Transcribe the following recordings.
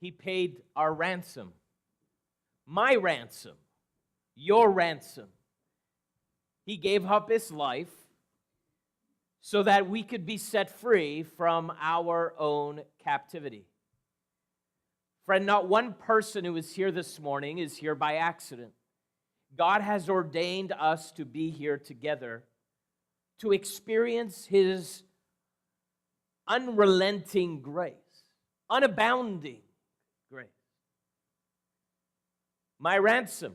He paid our ransom. My ransom. Your ransom. He gave up his life so that we could be set free from our own captivity. Friend, not one person who is here this morning is here by accident. God has ordained us to be here together to experience His unrelenting grace, unabounding grace. My ransom,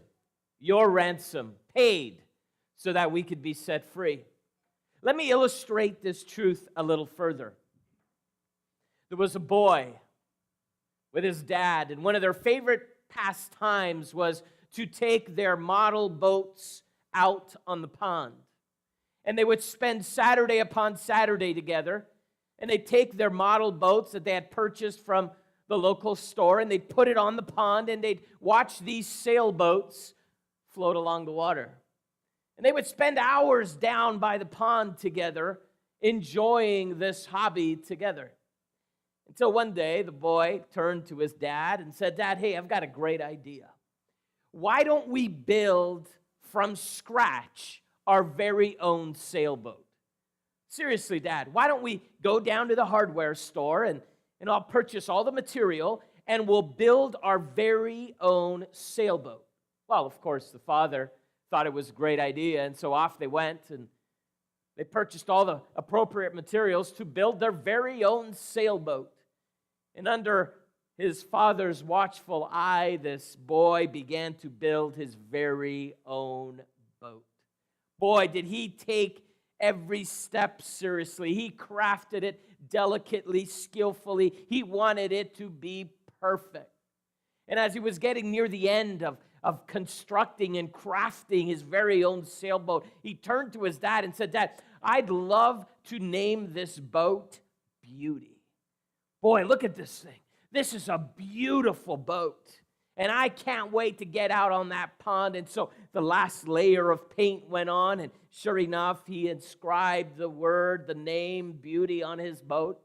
your ransom, paid so that we could be set free. Let me illustrate this truth a little further. There was a boy with his dad, and one of their favorite pastimes was to take their model boats out on the pond. And they would spend Saturday upon Saturday together, and they'd take their model boats that they had purchased from the local store, and they'd put it on the pond, and they'd watch these sailboats float along the water. And they would spend hours down by the pond together, enjoying this hobby together. Until one day, the boy turned to his dad and said, "Dad, hey, I've got a great idea. Why don't we build from scratch our very own sailboat? Seriously, Dad, why don't we go down to the hardware store and I'll purchase all the material and we'll build our very own sailboat?" Well, of course, the father thought it was a great idea, and so off they went, and they purchased all the appropriate materials to build their very own sailboat. And under his father's watchful eye, this boy began to build his very own boat. Boy, did he take every step seriously. He crafted it delicately, skillfully. He wanted it to be perfect. And as he was getting near the end of constructing and crafting his very own sailboat, he turned to his dad and said, "Dad, I'd love to name this boat Beauty. Boy, look at this thing. This is a beautiful boat. And I can't wait to get out on that pond." And so the last layer of paint went on, and sure enough, he inscribed the name Beauty on his boat.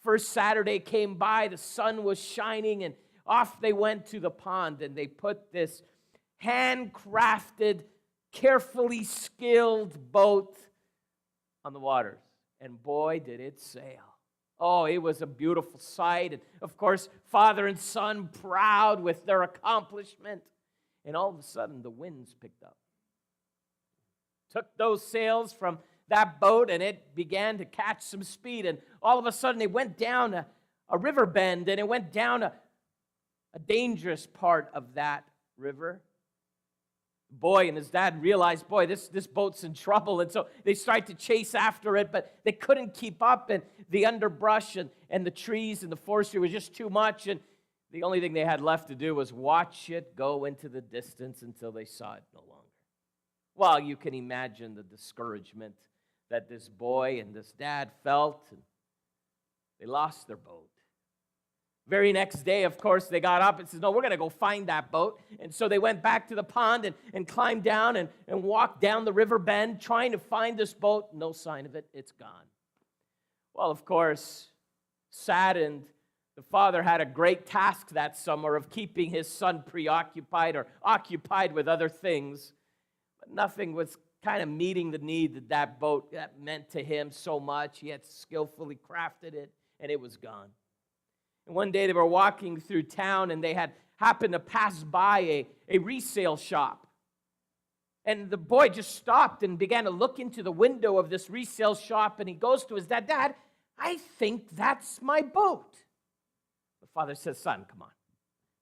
First Saturday came by, the sun was shining, and off they went to the pond, and they put this handcrafted, carefully skilled boat on the waters. And boy, did it sail. Oh, it was a beautiful sight. And of course, father and son proud with their accomplishment. And all of a sudden, the winds picked up. Took those sails from that boat, and it began to catch some speed. And all of a sudden, it went down a river bend, and it went down a dangerous part of that river. The boy and his dad realized, boy, this boat's in trouble. And so they started to chase after it, but they couldn't keep up. And the underbrush and the trees and the forestry was just too much. And the only thing they had left to do was watch it go into the distance until they saw it no longer. Well, you can imagine the discouragement that this boy and this dad felt. And they lost their boat. Very next day, of course, they got up and said, "No, we're going to go find that boat." And so they went back to the pond and climbed down and walked down the river bend trying to find this boat. No sign of it. It's gone. Well, of course, saddened, the father had a great task that summer of keeping his son preoccupied or occupied with other things. But nothing was kind of meeting the need that boat that meant to him so much. He had skillfully crafted it, and it was gone. And one day they were walking through town, and they had happened to pass by a resale shop. And the boy just stopped and began to look into the window of this resale shop, and he goes to his dad, "Dad, I think that's my boat." The father says, "Son, come on.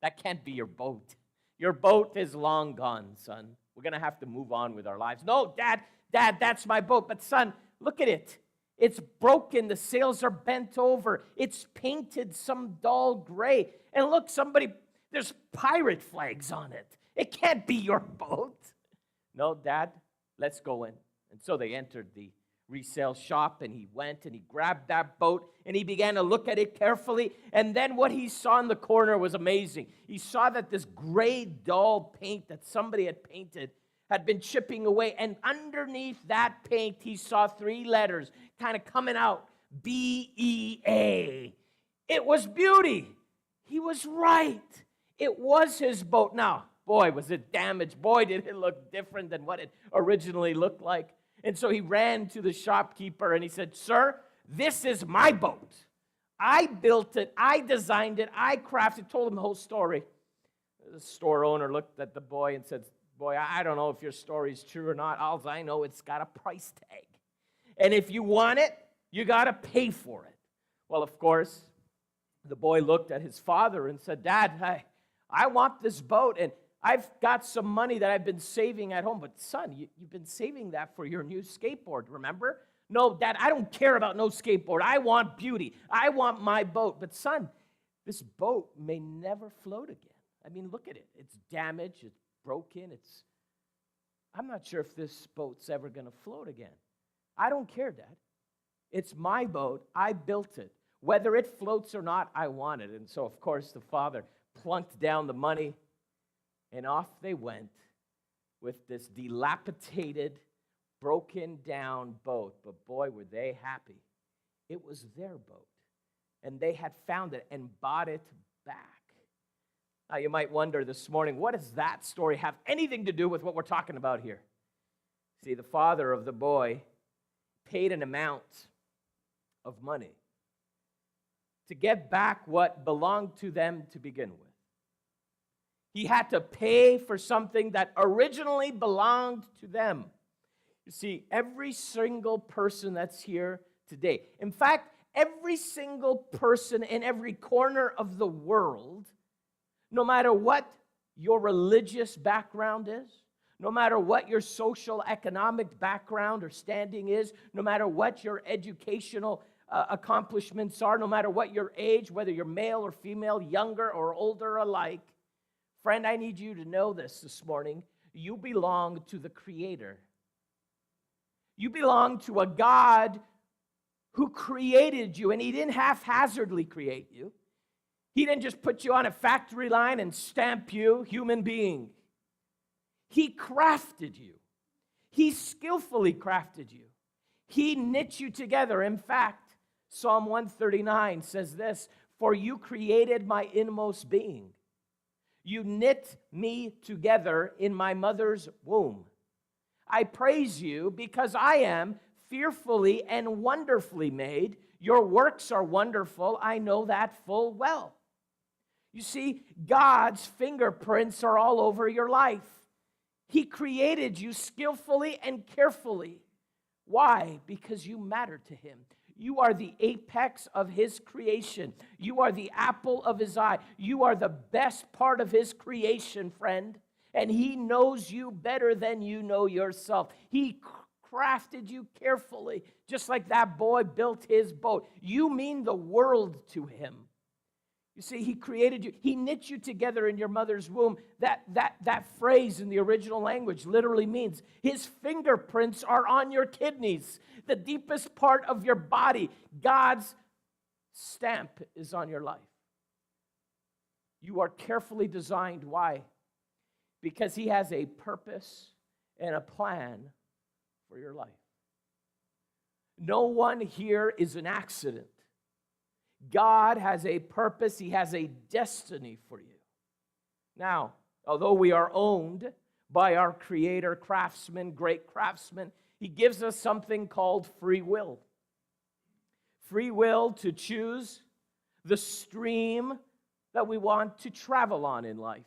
That can't be your boat. Your boat is long gone, son. We're going to have to move on with our lives." "No, Dad, that's my boat. But son, look at it. It's broken. The sails are bent over. It's painted some dull gray. And look, there's pirate flags on it. It can't be your boat." "No, Dad, let's go in." And so they entered the resale shop, and he went and he grabbed that boat and he began to look at it carefully. And then what he saw in the corner was amazing. He saw that this gray, dull paint that somebody had painted had been chipping away, and underneath that paint he saw 3 letters kind of coming out, B-E-A. It was Beauty. He was right. It was his boat. Now, boy, was it damaged. Boy, did it look different than what it originally looked like. And so he ran to the shopkeeper and he said, "Sir, this is my boat. I built it. I designed it. I crafted." Told him the whole story. The store owner looked at the boy and said, "Boy, I don't know if your story is true or not. All I know, it's got a price tag. And if you want it, you got to pay for it." Well, of course, the boy looked at his father and said, "Dad, I want this boat, and I've got some money that I've been saving at home." "But son, you've been saving that for your new skateboard, remember?" "No, Dad, I don't care about no skateboard. I want beauty. I want my boat." "But son, this boat may never float again. I mean, look at it. It's damaged. It's broken. I'm not sure if this boat's ever going to float again." "I don't care, Dad. It's my boat. I built it. Whether it floats or not, I want it." And so, of course, the father plunked down the money, and off they went with this dilapidated, broken down boat. But boy, were they happy. It was their boat, and they had found it and bought it back. Now, you might wonder this morning, what does that story have anything to do with what we're talking about here? See, the father of the boy paid an amount of money to get back what belonged to them to begin with. He had to pay for something that originally belonged to them. You see, every single person that's here today, in fact, every single person in every corner of the world, no matter what your religious background is, no matter what your social economic background or standing is, no matter what your educational accomplishments are, no matter what your age, whether you're male or female, younger or older alike, friend, I need you to know this morning. You belong to the Creator. You belong to a God who created you, and He didn't haphazardly create you. He didn't just put you on a factory line and stamp you human being. He crafted you. He skillfully crafted you. He knit you together. In fact, Psalm 139 says this, "For you created my inmost being. You knit me together in my mother's womb. I praise you because I am fearfully and wonderfully made. Your works are wonderful. I know that full well." You see, God's fingerprints are all over your life. He created you skillfully and carefully. Why? Because you matter to Him. You are the apex of His creation. You are the apple of His eye. You are the best part of His creation, friend. And He knows you better than you know yourself. He crafted you carefully, just like that boy built his boat. You mean the world to Him. You see, He created you. He knit you together in your mother's womb. That phrase in the original language literally means His fingerprints are on your kidneys, the deepest part of your body. God's stamp is on your life. You are carefully designed. Why? Because He has a purpose and a plan for your life. No one here is an accident. God has a purpose. He has a destiny for you. Now, although we are owned by our Creator, craftsman, great craftsman, He gives us something called free will. Free will to choose the stream that we want to travel on in life.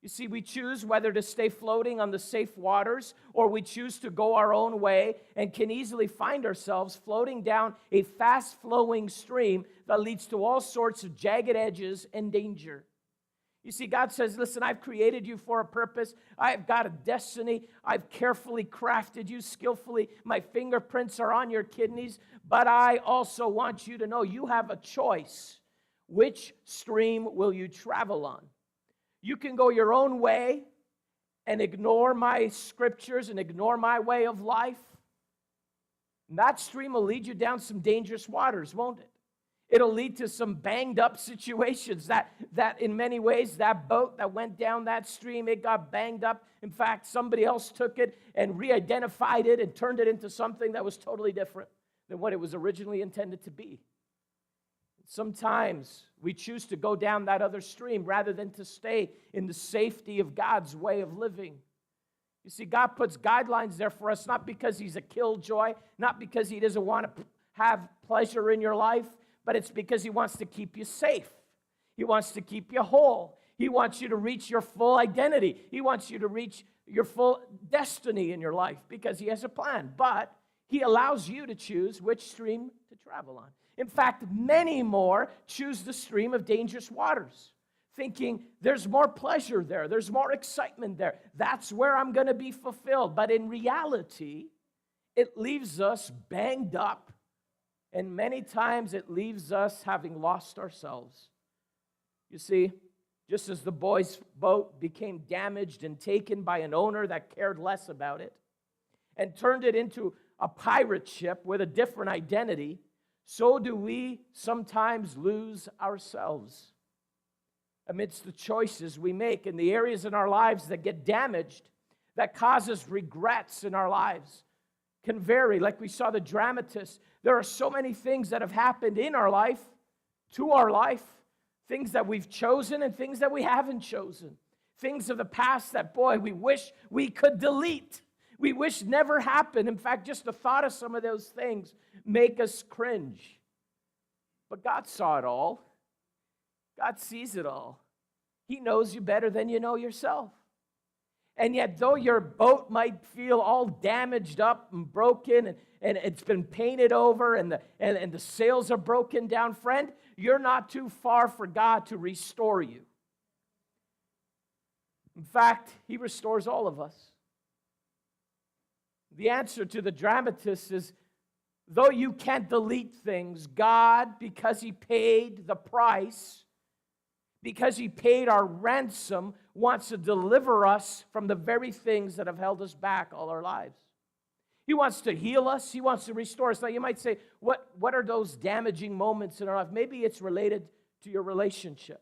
You see, we choose whether to stay floating on the safe waters or we choose to go our own way and can easily find ourselves floating down a fast-flowing stream that leads to all sorts of jagged edges and danger. You see, God says, listen, I've created you for a purpose. I've got a destiny. I've carefully crafted you skillfully. My fingerprints are on your kidneys, but I also want you to know you have a choice. Which stream will you travel on? You can go your own way and ignore my scriptures and ignore my way of life. And that stream will lead you down some dangerous waters, won't it? It'll lead to some banged up situations that in many ways, that boat that went down that stream, it got banged up. In fact, somebody else took it and re-identified it and turned it into something that was totally different than what it was originally intended to be. Sometimes we choose to go down that other stream rather than to stay in the safety of God's way of living. You see, God puts guidelines there for us, not because He's a killjoy, not because He doesn't want to have pleasure in your life, but it's because He wants to keep you safe. He wants to keep you whole. He wants you to reach your full identity. He wants you to reach your full destiny in your life because He has a plan. But He allows you to choose which stream to travel on. In fact, many more choose the stream of dangerous waters, thinking there's more pleasure there, there's more excitement there. That's where I'm going to be fulfilled. But in reality, it leaves us banged up, and many times it leaves us having lost ourselves. You see, just as the boy's boat became damaged and taken by an owner that cared less about it and turned it into a pirate ship with a different identity, so do we sometimes lose ourselves amidst the choices we make in the areas in our lives that get damaged, that causes regrets in our lives. Can vary, like we saw the dramatist. There are so many things that have happened in our life, to our life, things that we've chosen and things that we haven't chosen. Things of the past that, boy, we wish we could delete. We wish never happened. In fact, just the thought of some of those things make us cringe. But God saw it all. God sees it all. He knows you better than you know yourself. And yet, though your boat might feel all damaged up and broken and it's been painted over and the sails are broken down, friend, you're not too far for God to restore you. In fact, He restores all of us. The answer to the dramatist is, though you can't delete things, God, because He paid the price, because He paid our ransom, wants to deliver us from the very things that have held us back all our lives. He wants to heal us. He wants to restore us. Now, you might say, what are those damaging moments in our life? Maybe it's related to your relationship.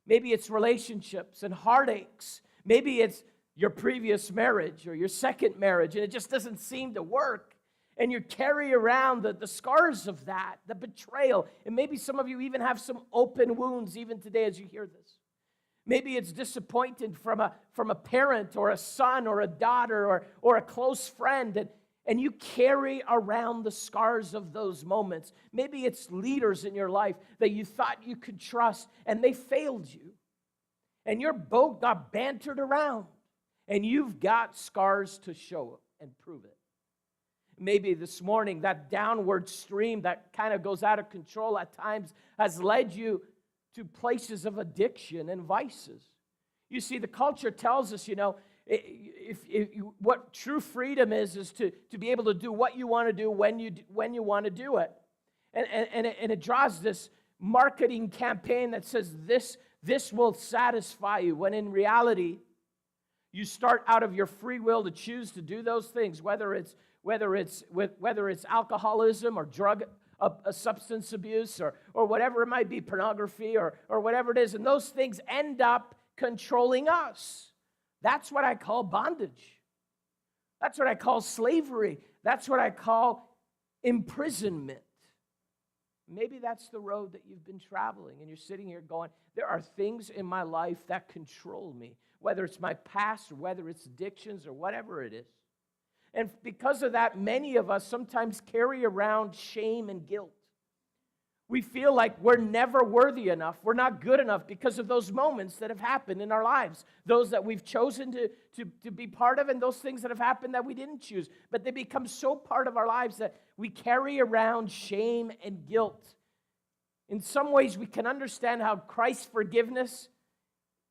Maybe it's relationships and heartaches. Maybe it's your previous marriage or your second marriage, and it just doesn't seem to work. And you carry around the scars of that, the betrayal. And maybe some of you even have some open wounds even today as you hear this. Maybe it's disappointed from a parent or a son or a daughter or a close friend, and you carry around the scars of those moments. Maybe it's leaders in your life that you thought you could trust, and they failed you. And your boat got bantered around, and you've got scars to show it and prove it. Maybe this morning that downward stream that kind of goes out of control at times has led you to places of addiction and vices. You see, the culture tells us, what true freedom is to be able to do what you want to do when you want to do it. And it draws this marketing campaign that says this will satisfy you, when in reality, you start out of your free will to choose to do those things, whether it's alcoholism or drug substance abuse or whatever it might be, pornography or whatever it is, and those things end up controlling us. That's what I call bondage. That's what I call slavery. That's what I call imprisonment. Maybe that's the road that you've been traveling, and you're sitting here going, there are things in my life that control me, whether it's my past or whether it's addictions or whatever it is. And because of that, many of us sometimes carry around shame and guilt. We feel like we're never worthy enough, we're not good enough because of those moments that have happened in our lives, those that we've chosen to be part of, and those things that have happened that we didn't choose. But they become so part of our lives that we carry around shame and guilt. In some ways, we can understand how Christ's forgiveness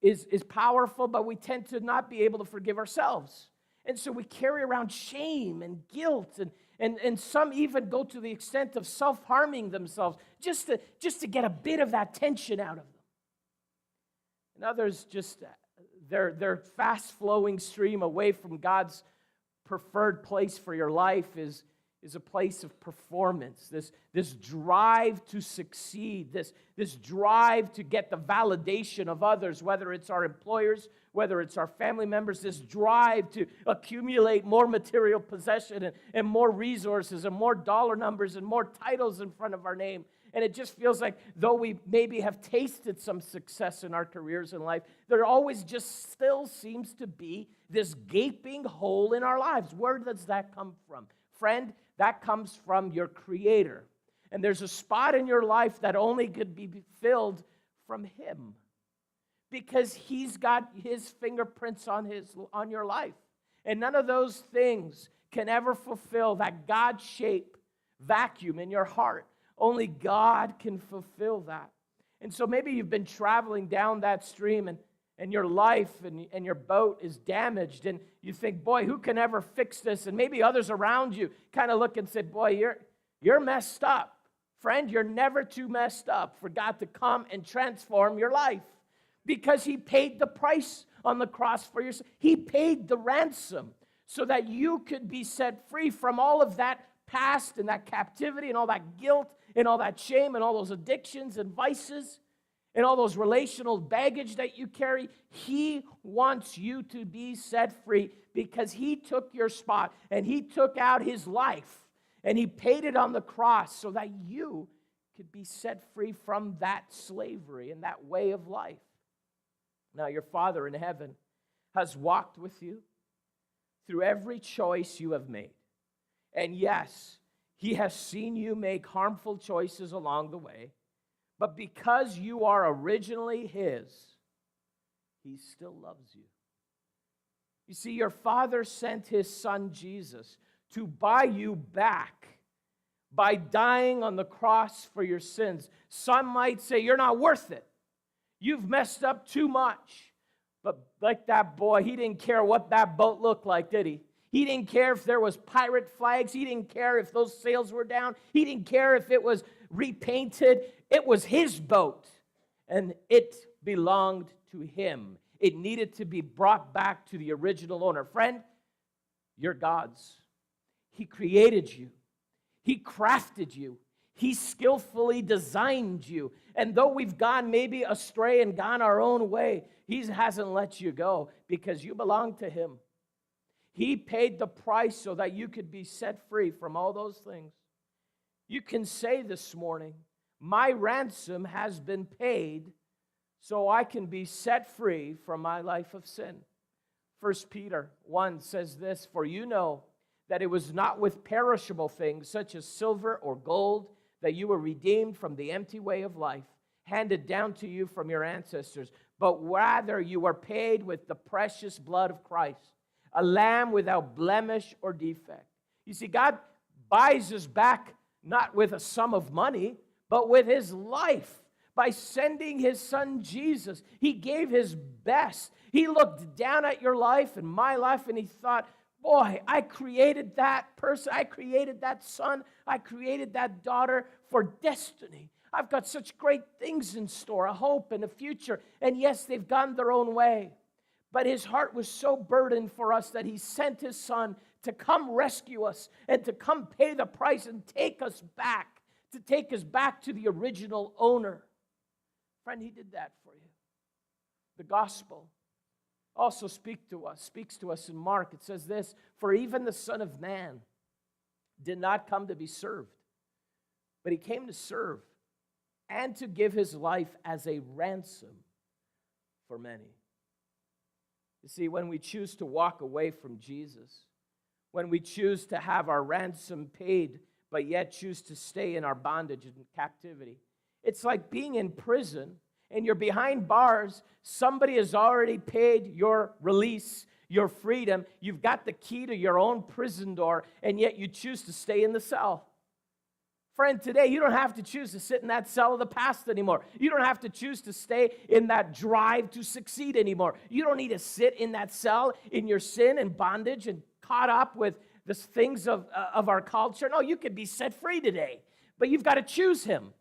is powerful, but we tend to not be able to forgive ourselves. And so we carry around shame and guilt, and some even go to the extent of self-harming themselves just to get a bit of that tension out of them. And others just, their fast-flowing stream away from God's preferred place for your life is is a place of performance, this drive to succeed, this drive to get the validation of others, whether it's our employers, whether it's our family members, this drive to accumulate more material possession and more resources and more dollar numbers and more titles in front of our name. And it just feels like though we maybe have tasted some success in our careers in life, there always just still seems to be this gaping hole in our lives. Where does that come from? Friend, that comes from your Creator. And there's a spot in your life that only could be filled from Him, because He's got His fingerprints on your life. And none of those things can ever fulfill that God-shaped vacuum in your heart. Only God can fulfill that. And so maybe you've been traveling down that stream and your life and your boat is damaged, and you think, boy, who can ever fix this? And maybe others around you kind of look and say, boy, you're messed up. Friend, you're never too messed up for God to come and transform your life, because He paid the price on the cross for you. He paid the ransom so that you could be set free from all of that past and that captivity and all that guilt and all that shame and all those addictions and vices and all those relational baggage that you carry. He wants you to be set free because He took your spot and He took out His life and He paid it on the cross so that you could be set free from that slavery and that way of life. Now, your Father in heaven has walked with you through every choice you have made. And yes, He has seen you make harmful choices along the way. But because you are originally His, He still loves you. You see, your Father sent His Son Jesus to buy you back by dying on the cross for your sins. Some might say, you're not worth it. You've messed up too much. But like that boy, he didn't care what that boat looked like, did he? He didn't care if there was pirate flags. He didn't care if those sails were down. He didn't care if it was repainted. It was His boat, and it belonged to Him. It needed to be brought back to the original owner. Friend, you're God's. He created you. He crafted you. He skillfully designed you. And though we've gone maybe astray and gone our own way, He hasn't let you go because you belong to Him. He paid the price so that you could be set free from all those things. You can say this morning, my ransom has been paid so I can be set free from my life of sin. 1 Peter 1 says this, for you know that it was not with perishable things such as silver or gold that you were redeemed from the empty way of life handed down to you from your ancestors, but rather you were paid with the precious blood of Christ, a lamb without blemish or defect. You see, God buys us back not with a sum of money, but with His life. By sending His Son Jesus, He gave His best. He looked down at your life and my life and He thought, boy, I created that person. I created that son. I created that daughter for destiny. I've got such great things in store, a hope and a future. And yes, they've gone their own way. But His heart was so burdened for us that He sent His Son to come rescue us and to come pay the price and take us back, to take us back to the original owner. Friend, He did that for you. The gospel also speaks to us in Mark. It says this, for even the Son of Man did not come to be served, but He came to serve and to give His life as a ransom for many. You see, when we choose to walk away from Jesus, when we choose to have our ransom paid, but yet choose to stay in our bondage and captivity, it's like being in prison and you're behind bars. Somebody has already paid your release, your freedom. You've got the key to your own prison door, and yet you choose to stay in the cell. Friend, today you don't have to choose to sit in that cell of the past anymore. You don't have to choose to stay in that drive to succeed anymore. You don't need to sit in that cell in your sin and bondage and caught up with the things of our culture. No, you could be set free today, but you've got to choose Him.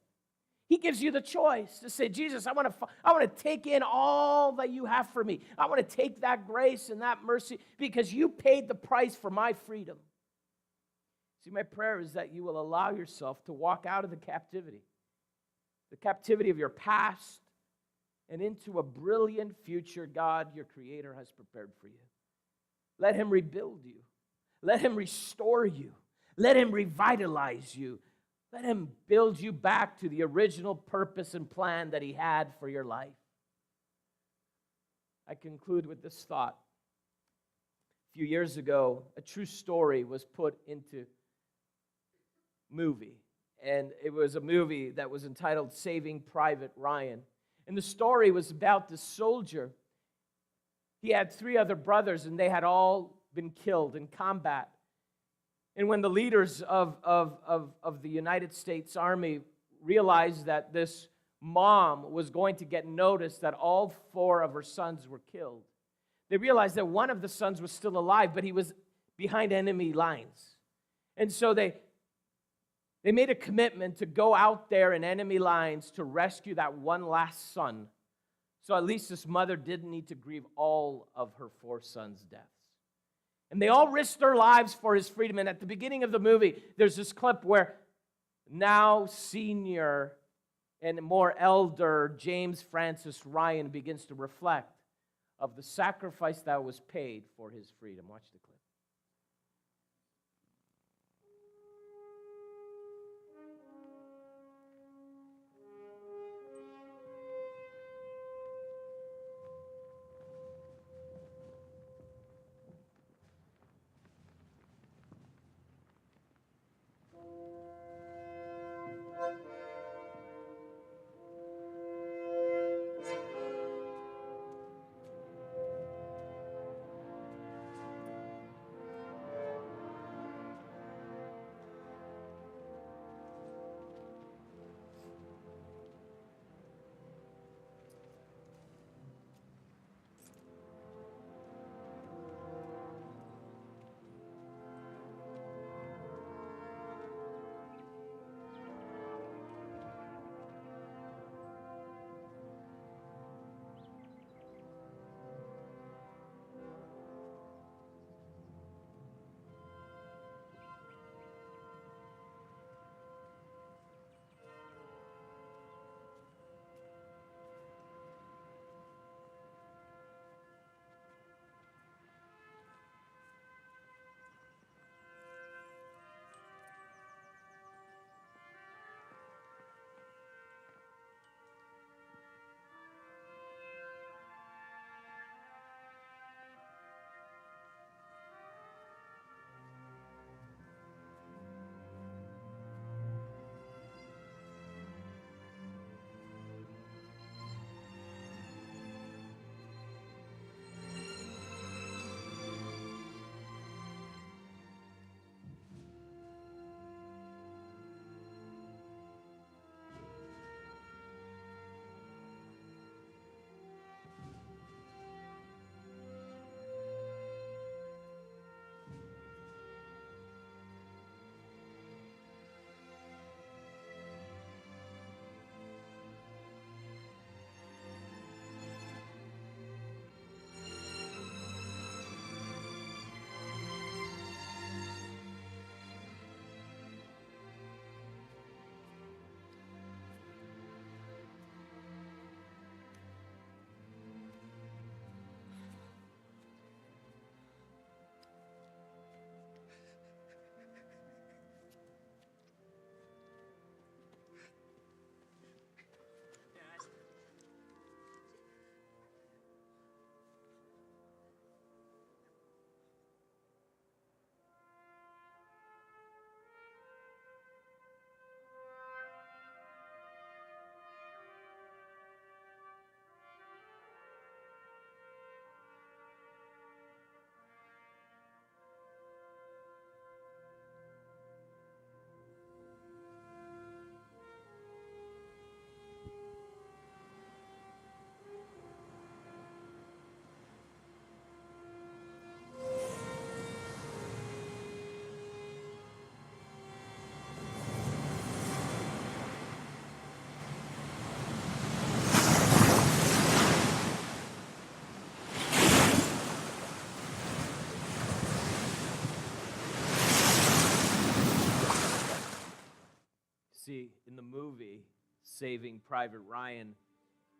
He gives you the choice to say, Jesus, I want to take in all that you have for me. I want to take that grace and that mercy because you paid the price for my freedom. See, my prayer is that you will allow yourself to walk out of the captivity of your past, and into a brilliant future God, your Creator, has prepared for you. Let Him rebuild you. Let Him restore you. Let Him revitalize you. Let Him build you back to the original purpose and plan that He had for your life. I conclude with this thought. A few years ago, a true story was put into movie. And it was a movie that was entitled Saving Private Ryan. And the story was about this soldier. He had 3 other brothers, and they had all been killed in combat. And when the leaders of the United States Army realized that this mom was going to get notice that all 4 of her sons were killed, they realized that one of the sons was still alive, but he was behind enemy lines. And so they made a commitment to go out there in enemy lines to rescue that one last son. So at least this mother didn't need to grieve all of her 4 sons' deaths. And they all risked their lives for his freedom. And at the beginning of the movie, there's this clip where now senior and more elder James Francis Ryan begins to reflect of the sacrifice that was paid for his freedom. Watch the clip. See, in the movie Saving Private Ryan,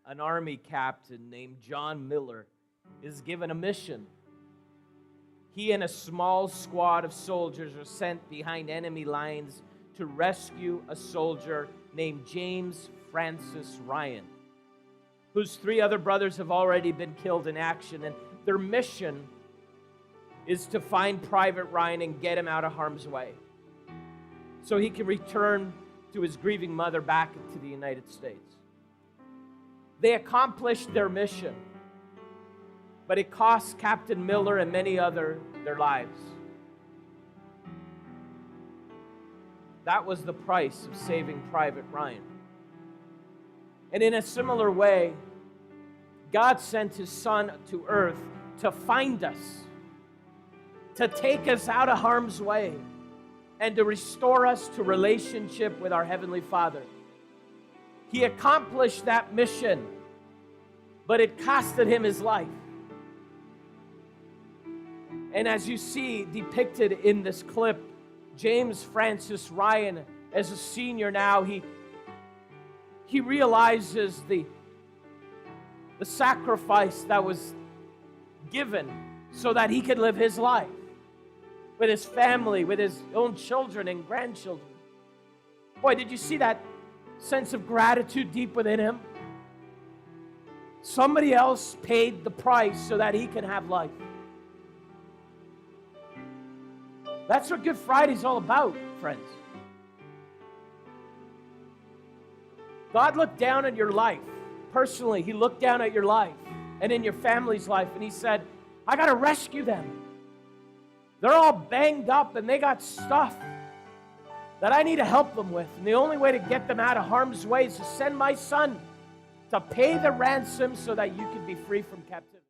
an Army captain named John Miller is given a mission. He and a small squad of soldiers are sent behind enemy lines to rescue a soldier named James Francis Ryan, whose 3 other brothers have already been killed in action. And their mission is to find Private Ryan and get him out of harm's way so he can return to his grieving mother back to the United States. They accomplished their mission, but it cost Captain Miller and many others their lives. That was the price of saving Private Ryan. And in a similar way, God sent His Son to earth to find us, to take us out of harm's way, and to restore us to relationship with our Heavenly Father. He accomplished that mission, but it costed Him His life. And as you see depicted in this clip, James Francis Ryan, as a senior now, he realizes the sacrifice that was given so that he could live his life with his family, with his own children and grandchildren. Boy, did you see that sense of gratitude deep within him? Somebody else paid the price so that he can have life. That's what Good Friday's all about, friends. God looked down at your life. Personally, He looked down at your life and in your family's life, and He said, I got to rescue them. They're all banged up and they got stuff that I need to help them with. And the only way to get them out of harm's way is to send my Son to pay the ransom so that you can be free from captivity.